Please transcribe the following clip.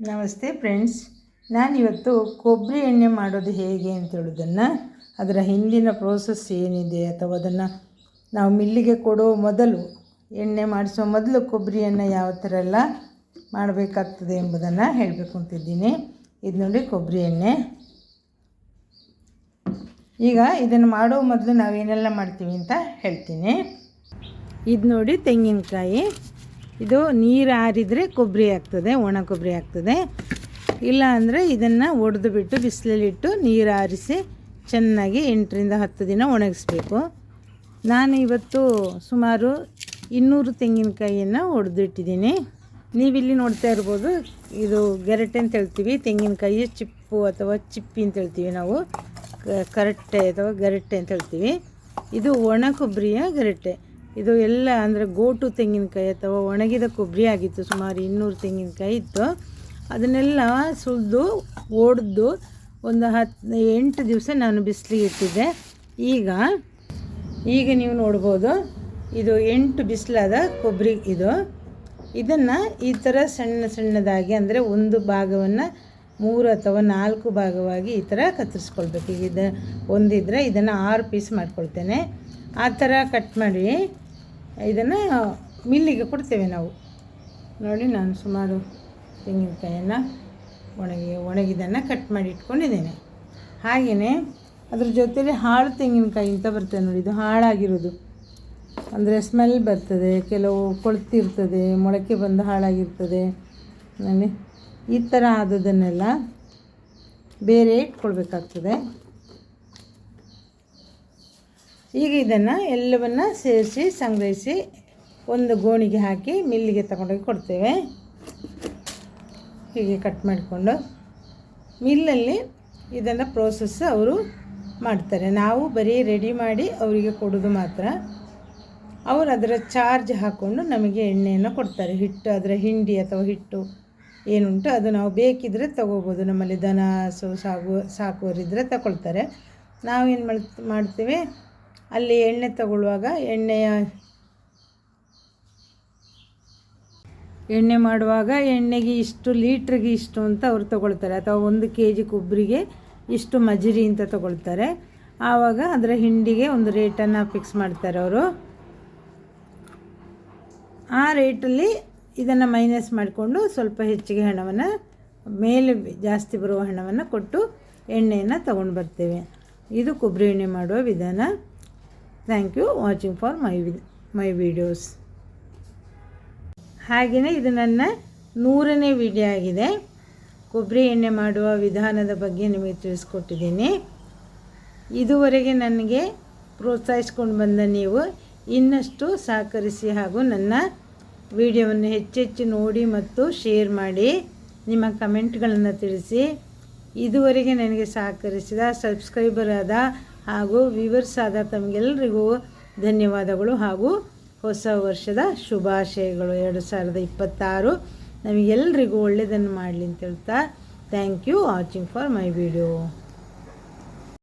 ನಮಸ್ತೆ ಫ್ರೆಂಡ್ಸ್, ನಾನಿವತ್ತು ಕೊಬ್ಬರಿ ಎಣ್ಣೆ ಮಾಡೋದು ಹೇಗೆ ಅಂತ ಹೇಳೋದನ್ನು, ಅದರ ಹಿಂದಿನ ಪ್ರೋಸೆಸ್ ಏನಿದೆ ಅಥವಾ ಅದನ್ನು ನಾವು ಮಿಲ್ಲಿಗೆ ಕೊಡೋ ಮೊದಲು, ಎಣ್ಣೆ ಮಾಡಿಸೋ ಮೊದಲು ಕೊಬ್ಬರಿಯನ್ನು ಯಾವ ಥರ ಎಲ್ಲ ಮಾಡಬೇಕಾಗ್ತದೆ ಎಂಬುದನ್ನು ಹೇಳಬೇಕು ಅಂತಿದ್ದೀನಿ. ಇದು ನೋಡಿ ಕೊಬ್ಬರಿ ಎಣ್ಣೆ. ಈಗ ಇದನ್ನು ಮಾಡೋ ಮೊದಲು ನಾವೇನೆಲ್ಲ ಮಾಡ್ತೀವಿ ಅಂತ ಹೇಳ್ತೀನಿ. ಇದು ನೋಡಿ ತೆಂಗಿನಕಾಯಿ. ಇದು ನೀರು ಆರಿದರೆ ಕೊಬ್ಬರಿ ಆಗ್ತದೆ, ಒಣ ಕೊಬ್ಬರಿ ಆಗ್ತದೆ. ಇಲ್ಲ ಅಂದರೆ ಇದನ್ನು ಒಡೆದು ಬಿಟ್ಟು ಬಿಸಿಲಲ್ಲಿಟ್ಟು ನೀರು ಆರಿಸಿ ಚೆನ್ನಾಗಿ 8ರಿಂದ 10 ದಿನ ಒಣಗಿಸ್ಬೇಕು. ನಾನು ಇವತ್ತು ಸುಮಾರು 200 ತೆಂಗಿನಕಾಯಿಯನ್ನು ಒಡೆದಿಟ್ಟಿದ್ದೀನಿ. ನೀವಿಲ್ಲಿ ನೋಡ್ತಾ ಇರ್ಬೋದು, ಇದು ಗೆರಟೆ ಅಂತ ಹೇಳ್ತೀವಿ. ತೆಂಗಿನಕಾಯಿ ಚಿಪ್ಪು ಅಥವಾ ಚಿಪ್ಪಿ ಅಂತ ಹೇಳ್ತೀವಿ ನಾವು, ಕರಟೆ ಅಥವಾ ಗರಟೆ ಅಂತ ಹೇಳ್ತೀವಿ. ಇದು ಒಣ ಕೊಬ್ಬರಿಯ ಗರಟೆ. ಇದು ಎಲ್ಲ ಅಂದರೆ ಗೋಟು ತೆಂಗಿನಕಾಯಿ ಅಥವಾ ಒಣಗಿದ ಕೊಬ್ಬರಿ ಆಗಿತ್ತು. ಸುಮಾರು 200 ತೆಂಗಿನಕಾಯಿ ಇತ್ತು. ಅದನ್ನೆಲ್ಲ ಸುಲಿದು ಒಡೆದು ಒಂದು 8 ದಿವಸ ನಾನು ಬಿಸಿಲಿಗೆ ಇಟ್ಟಿದ್ದೆ. ಈಗ ನೀವು ನೋಡ್ಬೋದು, ಇದು 8 ಬಿಸಿಲಾದ ಕೊಬ್ಬರಿ. ಇದನ್ನು ಈ ಥರ ಸಣ್ಣದಾಗಿ, ಅಂದರೆ ಒಂದು ಭಾಗವನ್ನು 3 ಅಥವಾ 4 ಭಾಗವಾಗಿ ಈ ಥರ ಕತ್ತರಿಸ್ಕೊಳ್ಬೇಕು. ಈಗ ಒಂದಿದ್ರೆ ಇದನ್ನು 6 ಪೀಸ್ ಮಾಡ್ಕೊಳ್ತೇನೆ. ಆ ಥರ ಕಟ್ ಮಾಡಿ ಇದನ್ನು ಮಿಲ್ಲಿಗೆ ಕೊಡ್ತೇವೆ ನಾವು. ನೋಡಿ, ನಾನು ಸುಮಾರು ತೆಂಗಿನಕಾಯನ್ನು ಒಣಗಿದ್ದನ್ನು ಕಟ್ ಮಾಡಿ ಇಟ್ಕೊಂಡಿದ್ದೇನೆ. ಹಾಗೆಯೇ ಅದ್ರ ಜೊತೆಲಿ ಹಾಳು ತೆಂಗಿನಕಾಯಿ ಅಂತ ಬರ್ತದೆ ನೋಡಿ. ಇದು ಹಾಳಾಗಿರೋದು, ಅಂದರೆ ಸ್ಮೆಲ್ ಬರ್ತದೆ, ಕೆಲವು ಕೊಳ್ತಿರ್ತದೆ, ಮೊಳಕೆ ಬಂದು ಹಾಳಾಗಿರ್ತದೆ. ನೋಡಿ, ಈ ಥರ ಆದದನ್ನೆಲ್ಲ ಬೇರೆ ಇಟ್ಕೊಳ್ಬೇಕಾಗ್ತದೆ. ಈಗ ಇದನ್ನು ಎಲ್ಲವನ್ನು ಸೇರಿಸಿ ಸಂಗ್ರಹಿಸಿ ಒಂದು ಗೋಣಿಗೆ ಹಾಕಿ ಮಿಲ್ಲಿಗೆ ತಗೊಂಡೋಗಿ ಕೊಡ್ತೇವೆ. ಹೀಗೆ ಕಟ್ ಮಾಡಿಕೊಂಡು ಮಿಲ್ಲಲ್ಲಿ ಇದನ್ನು ಪ್ರೋಸೆಸ್ ಅವರು ಮಾಡ್ತಾರೆ. ನಾವು ಬರೀ ರೆಡಿ ಮಾಡಿ ಅವರಿಗೆ ಕೊಡೋದು ಮಾತ್ರ. ಅವರು ಅದರ ಚಾರ್ಜ್ ಹಾಕ್ಕೊಂಡು ನಮಗೆ ಎಣ್ಣೆಯನ್ನು ಕೊಡ್ತಾರೆ. ಹಿಟ್ಟು, ಅದರ ಹಿಂಡಿ ಅಥವಾ ಹಿಟ್ಟು ಏನುಂಟು ಅದು ನಾವು ಬೇಕಿದ್ದರೆ ತೊಗೋಬೋದು. ನಮ್ಮಲ್ಲಿ ದನ ಸಾಕುವರಿದ್ದರೆ ತಗೊಳ್ತಾರೆ. ನಾವೇನು ಮಾಡ್ತೀವಿ, ಅಲ್ಲಿ ಎಣ್ಣೆ ತಗೊಳ್ಳುವಾಗ ಎಣ್ಣೆ ಮಾಡುವಾಗ ಎಣ್ಣೆಗೆ ಇಷ್ಟು, ಲೀಟ್ರಿಗೆ ಇಷ್ಟು ಅಂತ ಅವರು ತಗೊಳ್ತಾರೆ. ಅಥವಾ 1 kg ಕೊಬ್ಬರಿಗೆ ಇಷ್ಟು ಮಜೂರಿ ಅಂತ ತಗೊಳ್ತಾರೆ. ಆವಾಗ ಅದರ ಹಿಂಡಿಗೆ ಒಂದು ರೇಟನ್ನು ಫಿಕ್ಸ್ ಮಾಡ್ತಾರೆ ಅವರು. ಆ ರೇಟಲ್ಲಿ ಇದನ್ನು ಮೈನಸ್ ಮಾಡಿಕೊಂಡು ಸ್ವಲ್ಪ ಹೆಚ್ಚಿಗೆ ಹಣವನ್ನು, ಮೇಲೆ ಜಾಸ್ತಿ ಬರುವ ಹಣವನ್ನು ಕೊಟ್ಟು ಎಣ್ಣೆಯನ್ನು ತಗೊಂಡು ಬರ್ತೇವೆ. ಇದು ಕೊಬ್ಬರಿ ಎಣ್ಣೆ ಮಾಡುವ ವಿಧಾನ. Thank you watching for my videos. ಹಾಗೆಯೇ ಇದು ನನ್ನ 100ನೇ ವಿಡಿಯೋ ಆಗಿದೆ. ಕೊಬ್ಬರಿ ಎಣ್ಣೆ ಮಾಡುವ ವಿಧಾನದ ಬಗ್ಗೆ ನಿಮಗೆ ತಿಳಿಸ್ಕೊಟ್ಟಿದ್ದೀನಿ. ಇದುವರೆಗೆ ನನಗೆ ಪ್ರೋತ್ಸಾಹಿಸ್ಕೊಂಡು ಬಂದ ನೀವು ಇನ್ನಷ್ಟು ಸಹಕರಿಸಿ ಹಾಗೂ ನನ್ನ ವಿಡಿಯೋವನ್ನು ಹೆಚ್ಚೆಚ್ಚು ನೋಡಿ ಮತ್ತು ಶೇರ್ ಮಾಡಿ ನಿಮ್ಮ ಕಮೆಂಟ್ಗಳನ್ನು ತಿಳಿಸಿ. ಇದುವರೆಗೆ ನನಗೆ ಸಹಕರಿಸಿದ ಸಬ್ಸ್ಕ್ರೈಬರ್ ಆದ ಹಾಗೂ ವ್ಯೂವರ್ಸ್ ಆದ ತಮಗೆಲ್ಲರಿಗೂ ಧನ್ಯವಾದಗಳು ಹಾಗೂ ಹೊಸ ವರ್ಷದ ಶುಭಾಶಯಗಳು. 2026 ನಮಗೆಲ್ಲರಿಗೂ ಒಳ್ಳೆಯದನ್ನು ಮಾಡಲಿ ಅಂತ ಹೇಳ್ತಾ, thank you watching for my video.